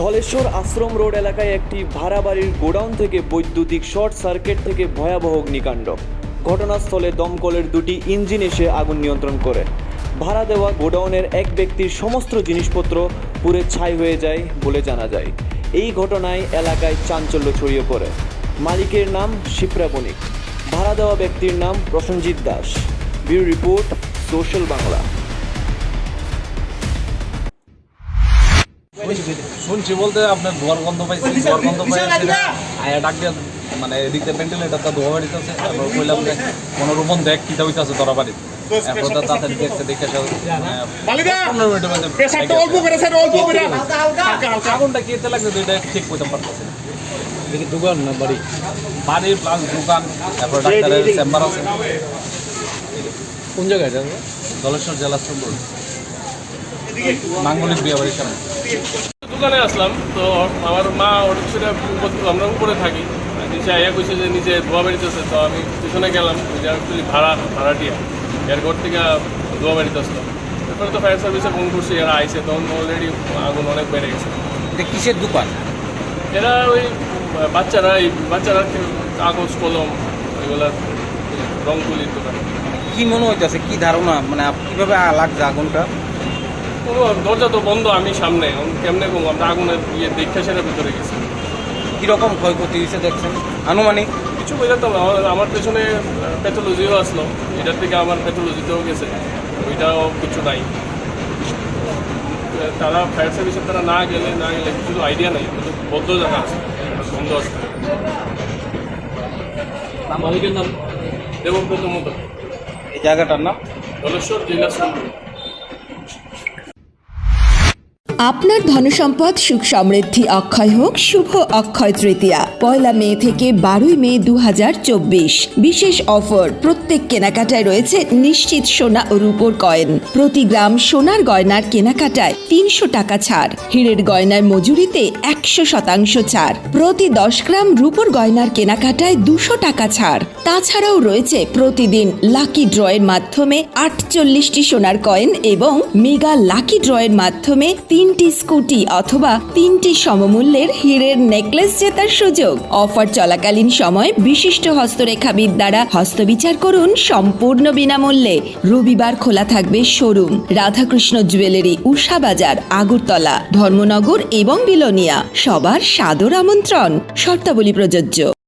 ধলেশ্বর আশ্রম road এলাকায় একটি ভাড়া বাড়ির গোডাউন থেকে বৈদ্যুতিক শর্ট সার্কিট থেকে ভয়াবহ অগ্নিকাণ্ড। ঘটনাস্থলে দমকলের দুটি ইঞ্জিন এসে আগুন নিয়ন্ত্রণ করে। ভাড়া দেওয়া গোডাউনের এক ব্যক্তির সমস্ত জিনিসপত্র পুড়ে ছাই হয়ে যায় বলে জানা যায়। এই ঘটনায় এলাকায় চাঞ্চল্য ছড়িয়ে পড়ে। মালিকের নাম শিপ্রা বণিক, ভাড়া দেওয়া ব্যক্তির নাম Prosenjit Das. Bureau report, social Bangla. শুনছি বলতে আপনার ধোয়ার গন্ধ পাইছি, ধোয়ার গন্ধ পাই আয়া ডাক দিয়ে মানে এদিক দিয়ে ভেন্টিলেটারটা ধোয়া বাড়িতে আছে। তারপর কইলাম যে কোনো রূপন দেখ কীটা হইতেছে ধরা বাড়িতে। এরপর তাড়াতাড়ি দেখছে, দেখে 15 মিনিটের মধ্যে আগুনটা কেতে লাগছে তো এটা ঠিক করতে পারতেছে না। দেখি দোকান না বাড়ি, বাড়ি প্লাস দোকান, তারপর ডাক্তারের চেম্বার আছে। কোন জায়গায় যাবে? ধলেশ্বর জেলা আশ্রম রোড, মাঙ্গলিক বিয়া বাড়ির সামনে। দোকানে আসলাম তো আমার মা ওর সেটা আমরা উপরে থাকি, নিচে আইয়া কইছে যে নিচে ধোয়া বেরিতেছে। তো আমি পিছনে গেলাম, যে অ্যাকচুয়ালি ভাড়াটিয়া এর ঘর থেকে ধোয়া বেরিতে আসলাম। তারপরে তো ফায়ার সার্ভিসে ফোন করছি, এরা আইসে, তখন অলরেডি আগুন অনেক বেড়ে গেছে। এটা কিসের দোকান? এরা ওই বাচ্চারা কাগজ কলম এগুলার রং তুলির দোকান। কি মনে হইতেছে, কি ধারণা, মানে কীভাবে লাগছে আগুনটা? কোনো দরজা তো বন্ধ, আমি সামনে, কেমনে কম আমরা আগুনের দেখে সেটা ভিতরে গেছি। কীরকম ক্ষয়ক্ষতি হয়েছে দেখছেন আনুমানিক? কিছু বোঝাতাম না, আমার পেছনে প্যাথোলজিও আসলো, এটার থেকে আমার প্যাথোলজিতেও গেছে, ওইটাও কিছু নাই। তারা ফায়ার সার্ভিসের তারা না গেলে কিছু আইডিয়া নাই, বদ্ধ জায়গা আছে, বন্ধ আছে। মালিকের নাম দেবব্রত মোদক। এই জায়গাটার নাম ধলেশ্বর জেলা আশ্রম। আপনার ধনসম্পদ সুখ সমৃদ্ধি অক্ষয় হোক। শুভ অক্ষয় তৃতীয়া 1 মে থেকে 12 মে 2024। বিশেষ অফার, প্রত্যেক কেনাকাটায় রয়েছে নিশ্চিত সোনা ও রূপোর কয়েন। প্রতি গ্রাম সোনার গয়নার কেনাকাটায় 300 টাকা ছাড়। হীরের গয়নার মজুরিতে 100% ছাড়। প্রতি 10 গ্রাম রূপোর গয়নার কেনাকাটায় 200 টাকা ছাড়। তাছাড়াও রয়েছে প্রতিদিন লাকি ড্রয়ের মাধ্যমে 48টি সোনার কয়েন এবং মেগা লাকি ড্রয়ের মাধ্যমে 3টি স্কুটি অথবা 3টি সমমূল্যের হীরের নেকলেস জেতার সুযোগ। অফার চলাকালীন সময় বিশিষ্ট হস্তরেখাবিদ দ্বারা হস্তবিচার করুন সম্পূর্ণ বিনামূল্যে। রবিবার খোলা থাকবে শোরুম। রাধাকৃষ্ণ জুয়েলারি, উষা বাজার, আগরতলা, ধর্মনগর এবং বিলোনিয়া। সবার সাদর আমন্ত্রণ। শর্তাবলী প্রযোজ্য।